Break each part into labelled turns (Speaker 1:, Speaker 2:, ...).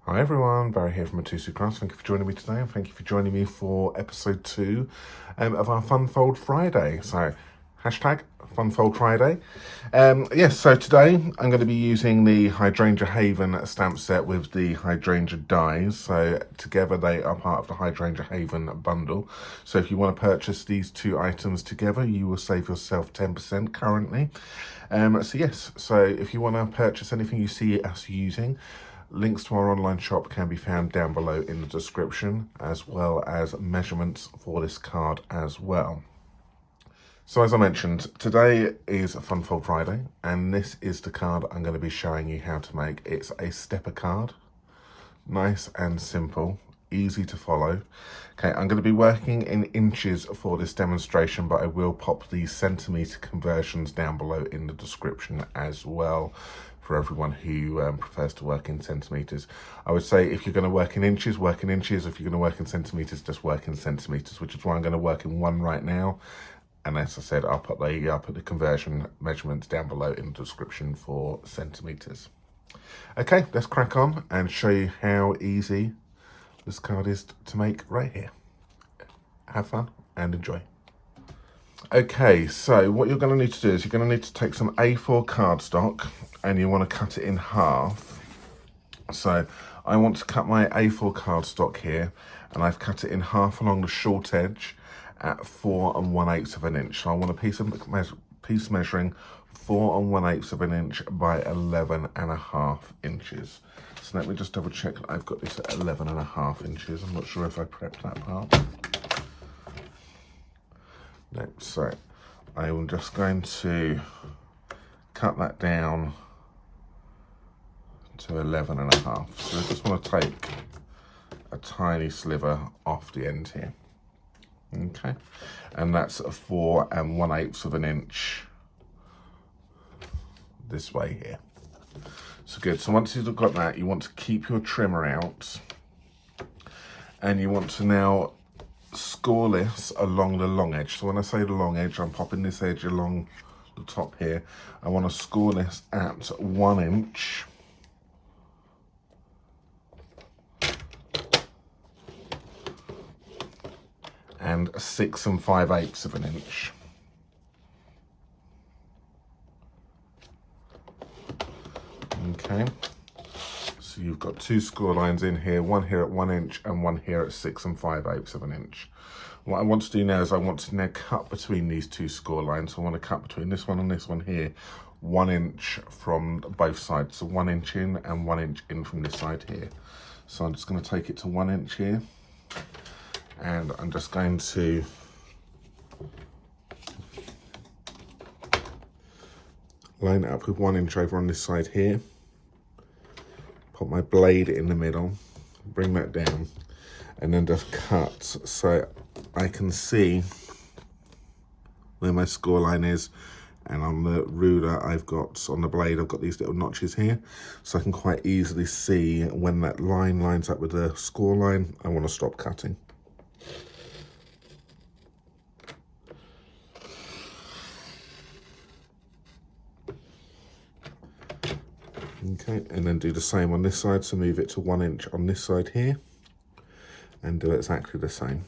Speaker 1: Hi everyone, Barry here from Mitosu Crafts. Thank you for joining me today, and thank you for joining me for episode 2 of our Funfold Friday. So, hashtag Funfold Friday. Yes, so today I'm going to be using the Hydrangea Haven stamp set with the Hydrangea dies. So together they are part of the Hydrangea Haven bundle. So if you want to purchase these two items together, you will save yourself 10% currently. So if you want to purchase anything you see us using, links to our online shop can be found down below in the description, as well as measurements for this card as well. So as I mentioned, today is Funfold Friday, and this is the card I'm going to be showing you how to make. It's a stepper card, nice and simple, easy to follow. Okay, I'm going to be working in inches for this demonstration, but I will pop the centimetre conversions down below in the description as well, for everyone who prefers to work in centimetres. I would say if you're going to work in inches, work in inches. If you're going to work in centimetres, just work in centimetres, which is why I'm going to work in one right now. And as I said, I'll put the conversion measurements down below in the description for centimetres. Okay, let's crack on and show you how easy this card is to make right here. Have fun and enjoy. Okay, so what you're going to need to do is you're going to need to take some A4 cardstock and you want to cut it in half. So I want to cut my A4 cardstock here, and I've cut it in half along the short edge at 4 1/8 of an inch. So I want a piece measuring 4 1/8 of an inch by 11.5 inches. So let me just double check that I've got this at 11.5 inches. I'm not sure if I prepped that part. No, so I am just going to cut that down to 11.5. So I just want to take a tiny sliver off the end here. Okay, and that's a 4 1/8 of an inch this way here. So good. So once you've got that, you want to keep your trimmer out, and you want to now score this along the long edge. So when I say the long edge, I'm popping this edge along the top here. I want to score this at 1 inch. And 6 5/8 of an inch. Okay, so you've got two score lines in here, one here at 1 inch and one here at 6 5/8 of an inch. What I want to do now is I want to now cut between these two score lines. So I want to cut between this one and this one here, 1 inch from both sides. So 1 inch in and 1 inch in from this side here. So I'm just going to take it to 1 inch here, and I'm just going to line it up with 1 inch over on this side here. Put my blade in the middle, bring that down, and then just cut so I can see where my score line is. And on the ruler I've got, on the blade, I've got these little notches here, so I can quite easily see when that line lines up with the score line, I want to stop cutting. Okay, and then do the same on this side, so move it to 1 inch on this side here, and do exactly the same.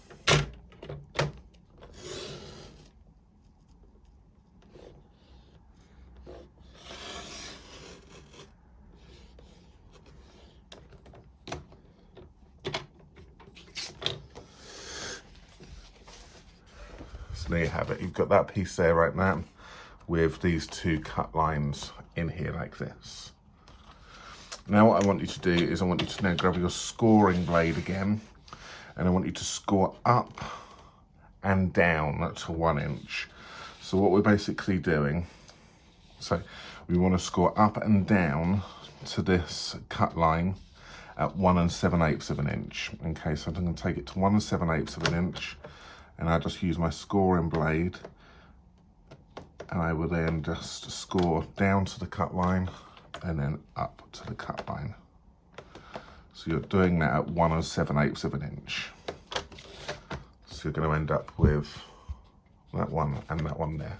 Speaker 1: So there you have it, you've got that piece there right now, with these two cut lines in here like this. Now what I want you to do is I want you to now grab your scoring blade again, and I want you to score up and down to 1 inch. So what we're basically doing, so we want to score up and down to this cut line at 1 7/8 of an inch. Okay, so I'm going to take it to 1 7/8 of an inch, and I just use my scoring blade, and I will then just score down to the cut line and then up to the cut line. So you're doing that at 1 7/8 of an inch. So you're going to end up with that one and that one there.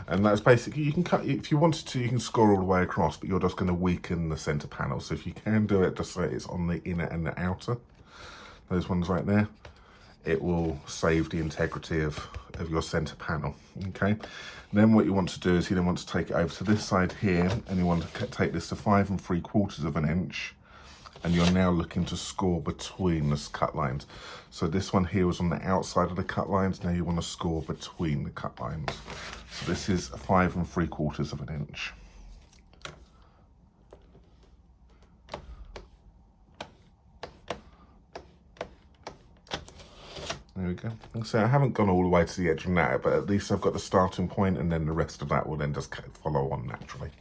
Speaker 1: And that's basically, you can cut, if you wanted to, you can score all the way across, but you're just going to weaken the center panel. So if you can do it just so it's on the inner and the outer, those ones right there, it will save the integrity of your center panel. Okay, then what you want to do is you then want to take it over to this side here, and you want to take this to 5 3/4 of an inch, and you're now looking to score between the cut lines. So this one here was on the outside of the cut lines, now you want to score between the cut lines. So this is 5 3/4 of an inch. There we go. So I haven't gone all the way to the edge on that, but at least I've got the starting point, and then the rest of that will then just follow on naturally.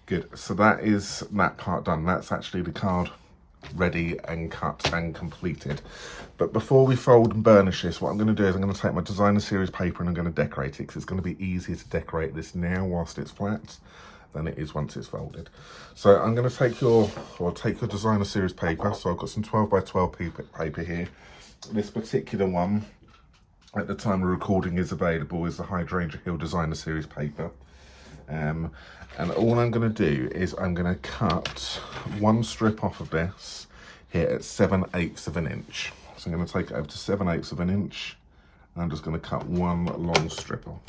Speaker 1: Good, so that is that part done. That's actually the card ready and cut and completed. But before we fold and burnish this, what I'm going to do is I'm going to take my designer series paper and I'm going to decorate it, because it's going to be easier to decorate this now whilst it's flat than it is once it's folded. So I'm going to take your designer series paper. So I've got some 12 by 12 paper here. This particular one, at the time of recording, is available, is the Hydrangea Hill designer series paper. And all I'm going to do is I'm going to cut one strip off of this here at 7/8 of an inch. So I'm going to take it over to 7/8 of an inch, and I'm just going to cut one long strip off.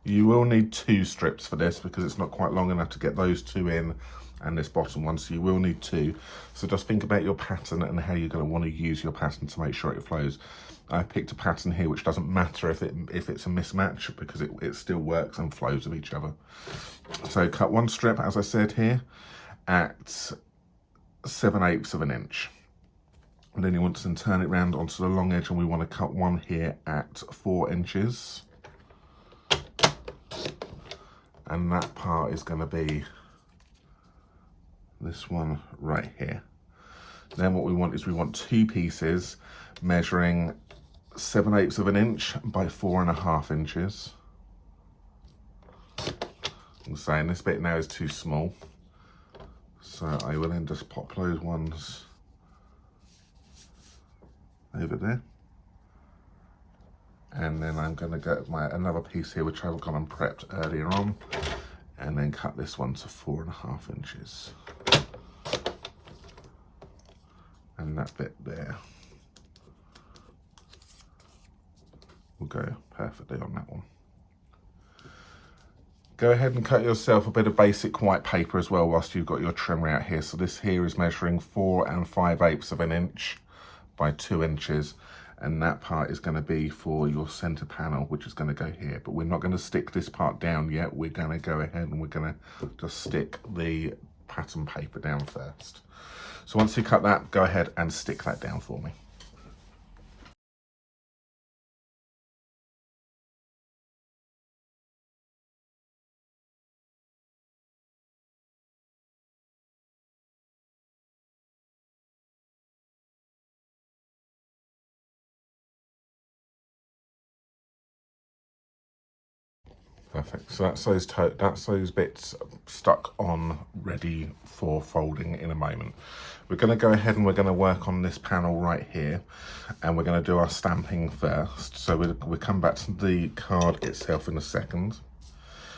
Speaker 1: You will need 2 strips for this because it's not quite long enough to get those 2 in and this bottom one, so you will need 2. So just think about your pattern and how you're going to want to use your pattern to make sure it flows. I picked a pattern here which doesn't matter if it's a mismatch, because it still works and flows with each other. So cut one strip, as I said, here at 7/8 of an inch. And then you want to turn it round onto the long edge, and we want to cut one here at 4 inches. And that part is going to be this one right here. Then what we want is we want 2 pieces measuring 7/8 of an inch by 4.5 inches. I'm saying this bit now is too small, so I will then just pop those ones over there. And then I'm going to get another piece here which I've gone and prepped earlier on, and then cut this one to 4.5 inches. And that bit there will go perfectly on that one. Go ahead and cut yourself a bit of basic white paper as well whilst you've got your trimmer out here. So this here is measuring 4 5/8 of an inch by 2 inches. And that part is going to be for your center panel, which is going to go here. But we're not going to stick this part down yet. We're going to go ahead and we're going to just stick the pattern paper down first. So once you cut that, go ahead and stick that down for me. Perfect. So that's those bits stuck on, ready for folding in a moment. We're going to go ahead and we're going to work on this panel right here, and we're going to do our stamping first. So we'll come back to the card itself in a second.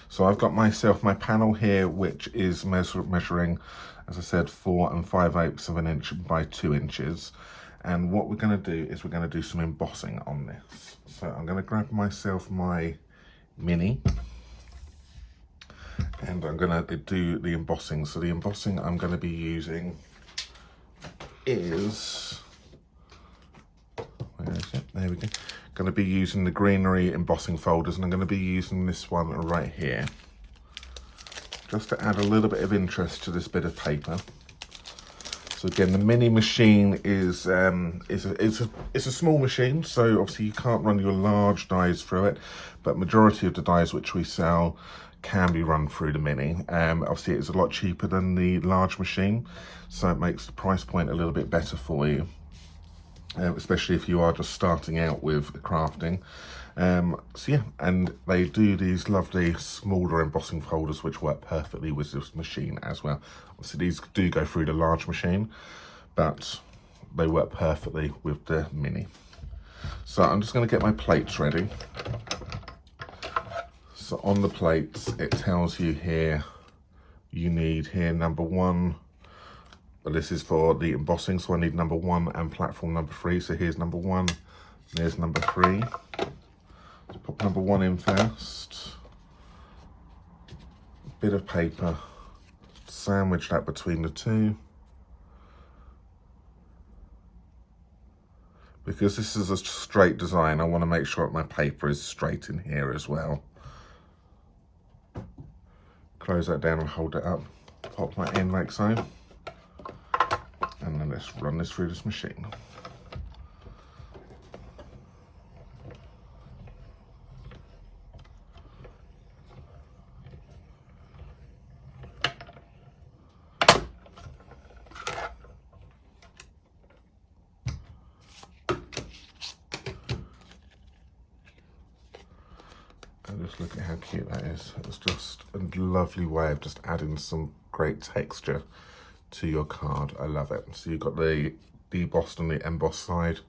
Speaker 1: So I've got myself my panel here, which is measuring, as I said, 4 5/8 of an inch by 2 inches. And what we're going to do is we're going to do some embossing on this. So I'm going to grab myself my mini, and I'm going to do the embossing. So the embossing I'm going to be using is, where is it? There we go. Going to be using the greenery embossing folders, and I'm going to be using this one right here, just to add a little bit of interest to this bit of paper. So again, the mini machine is a small machine, so obviously you can't run your large dies through it, but majority of the dies which we sell can be run through the mini. Obviously it's a lot cheaper than the large machine, so it makes the price point a little bit better for you, especially if you are just starting out with crafting. So yeah, and they do these lovely smaller embossing folders which work perfectly with this machine as well. Obviously these do go through the large machine, but they work perfectly with the mini. So I'm just going to get my plates ready. So on the plates, it tells you here, you need here number 1. But this is for the embossing, so I need number 1 and platform number 3. So here's number 1, there's number 3. So pop number 1 in first. Bit of paper, sandwich that between the 2. Because this is a straight design, I want to make sure that my paper is straight in here as well. Close that down and hold it up. Pop that in like so. And then let's run this through this machine. And just look at how cute that is. It's just a lovely way of just adding some great texture to your card. I love it. So you've got the debossed and the embossed side,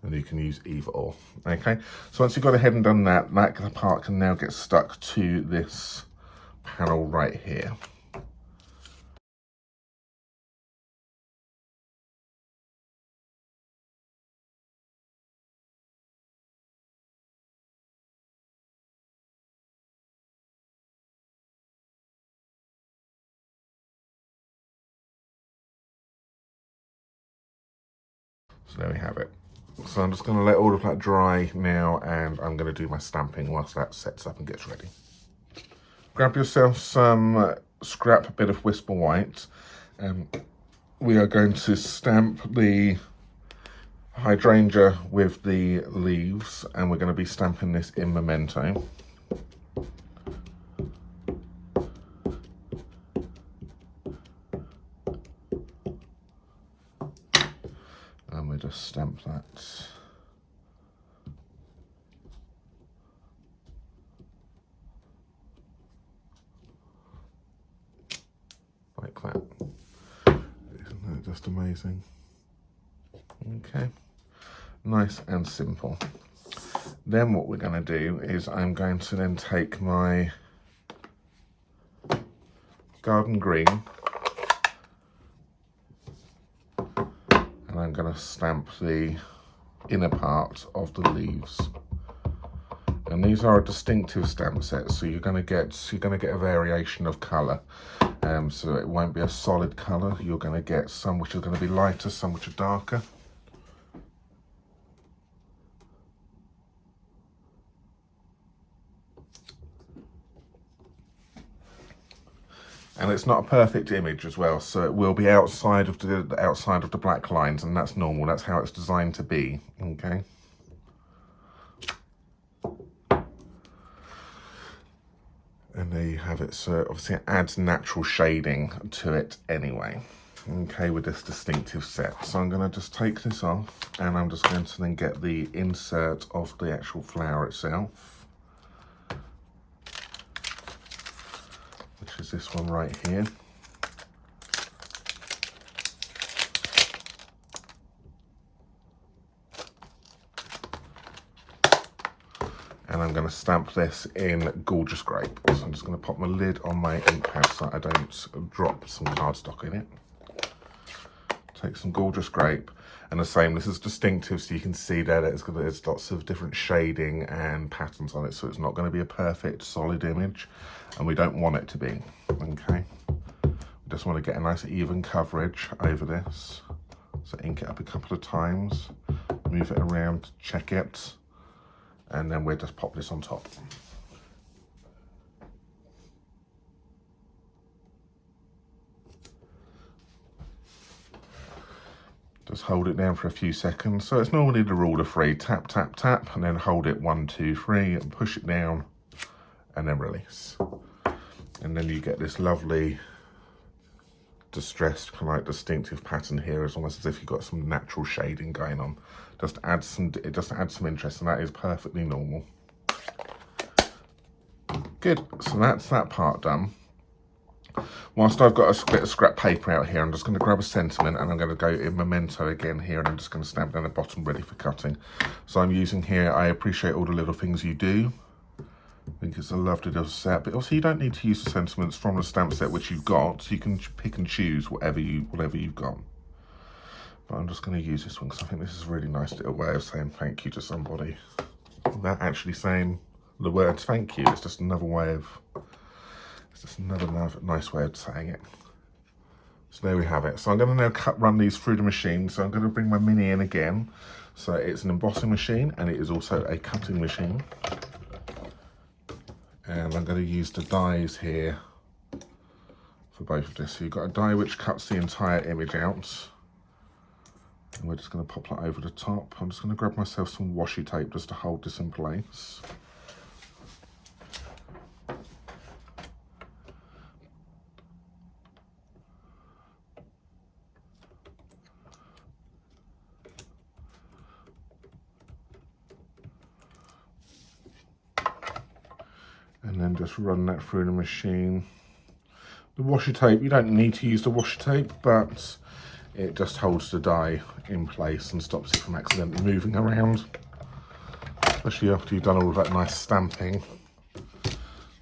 Speaker 1: and you can use either or. Okay, so once you've gone ahead and done that, that part can now get stuck to this panel right here. So there we have it. So I'm just going to let all of that dry now, and I'm going to do my stamping whilst that sets up and gets ready. Grab yourself some scrap bit of Whisper White. We are going to stamp the hydrangea with the leaves, and we're going to be stamping this in Memento. And we just stamp that. Like that. Isn't that just amazing? Okay, nice and simple. Then what we're going to do is I'm going to then take my garden green and I'm going to stamp the inner part of the leaves. And these are a distinctive stamp set, so you're going to get a variation of colour. So it won't be a solid colour. You're going to get some which are going to be lighter, some which are darker. And it's not a perfect image as well, so it will be outside of the black lines, and that's normal. That's how it's designed to be. Okay. And there you have it. So obviously it adds natural shading to it anyway. Okay, with this distinctive set. So I'm going to just take this off, and I'm just going to then get the insert of the actual flower itself, which is this one right here. And I'm going to stamp this in Gorgeous Grape. So I'm just going to pop my lid on my ink pad so I don't drop some cardstock in it. Take some Gorgeous Grape, and the same, this is distinctive, so you can see that there's lots of different shading and patterns on it, so it's not going to be a perfect solid image, and we don't want it to be. Okay, we just want to get a nice even coverage over this. So ink it up a couple of times, move it around, check it, and then we'll just pop this on top. Just hold it down for a few seconds. So it's normally the rule of 3, tap, tap, tap, and then hold it 1, 2, 3, and push it down, and then release. And then you get this lovely distressed, kind of like distinctive pattern here, as almost as if you've got some natural shading going on. It just adds some interest, and that is perfectly normal. Good, so that's that part done. whilst I've got a bit of scrap paper out here, I'm just going to grab a sentiment and I'm going to go in Memento again here, and I'm just going to stamp down the bottom ready for cutting. So I'm using here, I appreciate all the little things you do. I think it's a lovely little set, but also you don't need to use the sentiments from the stamp set which you've got, so you can pick and choose whatever you've got. But I'm just going to use this one because I think this is a really nice little way of saying thank you to somebody without actually saying the words thank you. It's just another way of, it's just another nice way of saying it. So there we have it. So I'm going to now run these through the machine. So I'm going to bring my mini in again. So it's an embossing machine and it is also a cutting machine. And I'm going to use the dies here for both of this. So you've got a die which cuts the entire image out. And we're just going to pop that over the top. I'm just going to grab myself some washi tape just to hold this in place. And then just run that through the machine. The washi tape, you don't need to use the washi tape, but it just holds the die in place and stops it from accidentally moving around. Especially after you've done all of that nice stamping. The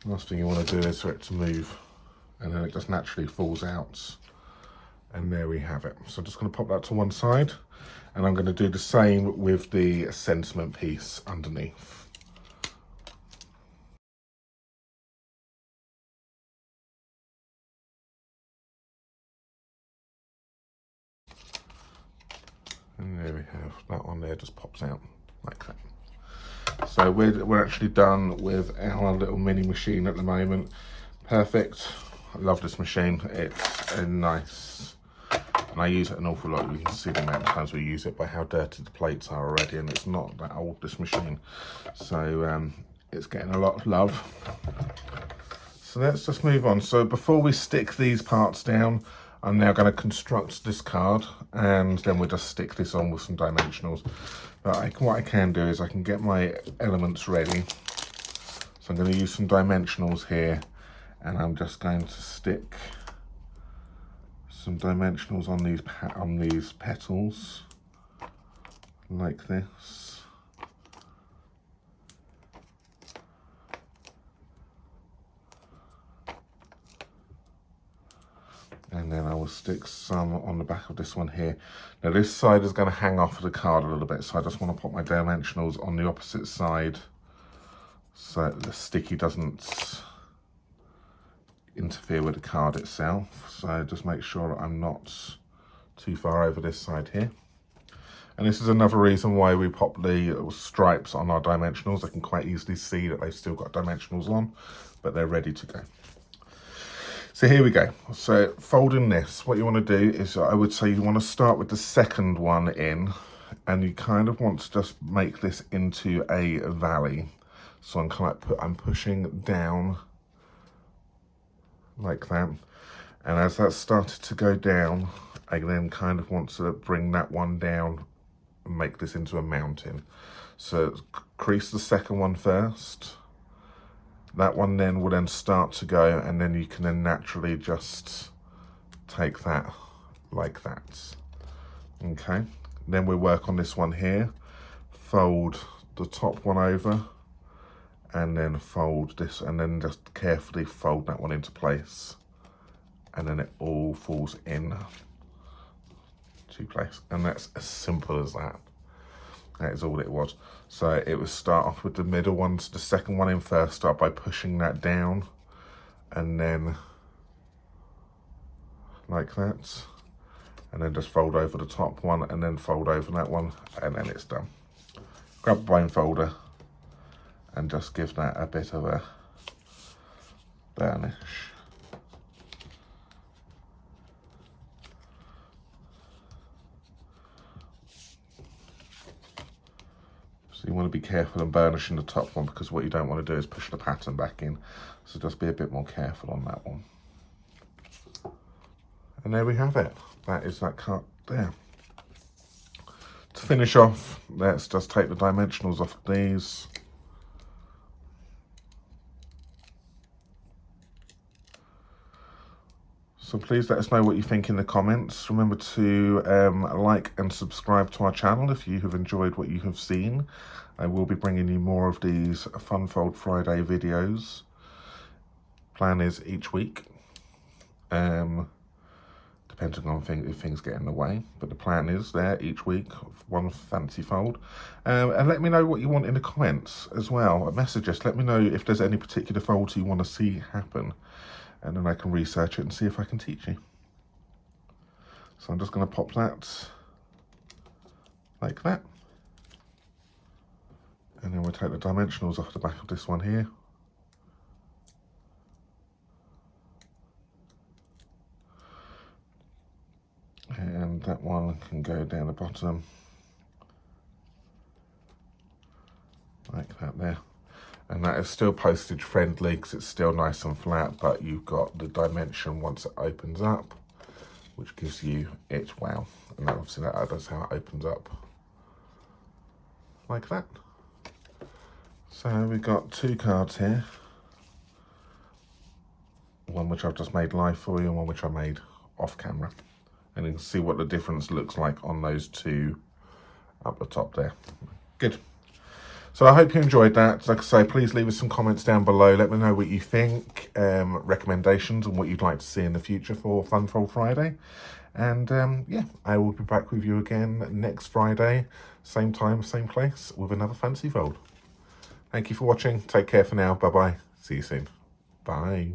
Speaker 1: last thing you want to do is for it to move, and then it just naturally falls out. And there we have it. So I'm just going to pop that to one side, and I'm going to do the same with the sentiment piece underneath. And there we have that one there, just pops out like that. So we're actually done with our little mini machine at the moment. Perfect. I love this machine. It's a nice, and I use it an awful lot. You can see the amount of times we use it by how dirty the plates are already, and it's not that old, this machine. So it's getting a lot of love. So let's just move on. So before we stick these parts down, I'm now going to construct this card, and then we'll just stick this on with some dimensionals. But what I can do is I can get my elements ready. So I'm going to use some dimensionals here, and I'm just going to stick some dimensionals on these petals, like this. And then I will stick some on the back of this one here. Now this side is going to hang off of the card a little bit, so I just want to put my dimensionals on the opposite side so the sticky doesn't interfere with the card itself. So just make sure that I'm not too far over this side here. And this is another reason why we pop the stripes on our dimensionals. I can quite easily see that they've still got dimensionals on, but they're ready to go. So here we go. So folding this, what you want to do is, I would say you want to start with the second one in, and you kind of want to just make this into a valley. So I'm pushing down like that, and as that started to go down, I then kind of want to bring that one down and make this into a mountain. So crease the second one first. That one then will then start to go, and then you can then naturally just take that like that. Okay, then we work on this one here, fold the top one over, and then fold this, and then just carefully fold that one into place, and then it all falls in to place. And that's as simple as that. That is all it was. So it was start off with the middle ones, the second one in first, start by pushing that down, and then like that, and then just fold over the top one, and then fold over that one, and then it's done. Grab a bone folder and just give that a bit of a burnish. So you want to be careful and burnishing the top one, because what you don't want to do is push the pattern back in. So just be a bit more careful on that one. And there we have it. That is that cut there. To finish off, let's just take the dimensionals off of these. So please let us know what you think in the comments. Remember to like and subscribe to our channel if you have enjoyed what you have seen. I will be bringing you more of these Fun Fold Friday videos. Plan is each week, depending on if things get in the way. But the plan is there each week, one fancy fold. And let me know what you want in the comments as well. Message us, let me know if there's any particular folds you want to see happen. And then I can research it and see if I can teach you. So I'm just going to pop that like that. And then we'll take the dimensionals off the back of this one here. And that one can go down the bottom. Like that there. And that is still postage friendly because it's still nice and flat, but you've got the dimension once it opens up, which gives you it, wow. And obviously that's how it opens up. Like that. So we've got 2 cards here. One which I've just made live for you and one which I made off camera. And you can see what the difference looks like on those 2 up the top there. Good. So I hope you enjoyed that. Like I say, please leave us some comments down below. Let me know what you think, recommendations and what you'd like to see in the future for Fun Fold Friday. And yeah, I will be back with you again next Friday, same time, same place, with another fancy fold. Thank you for watching. Take care for now. Bye-bye. See you soon. Bye.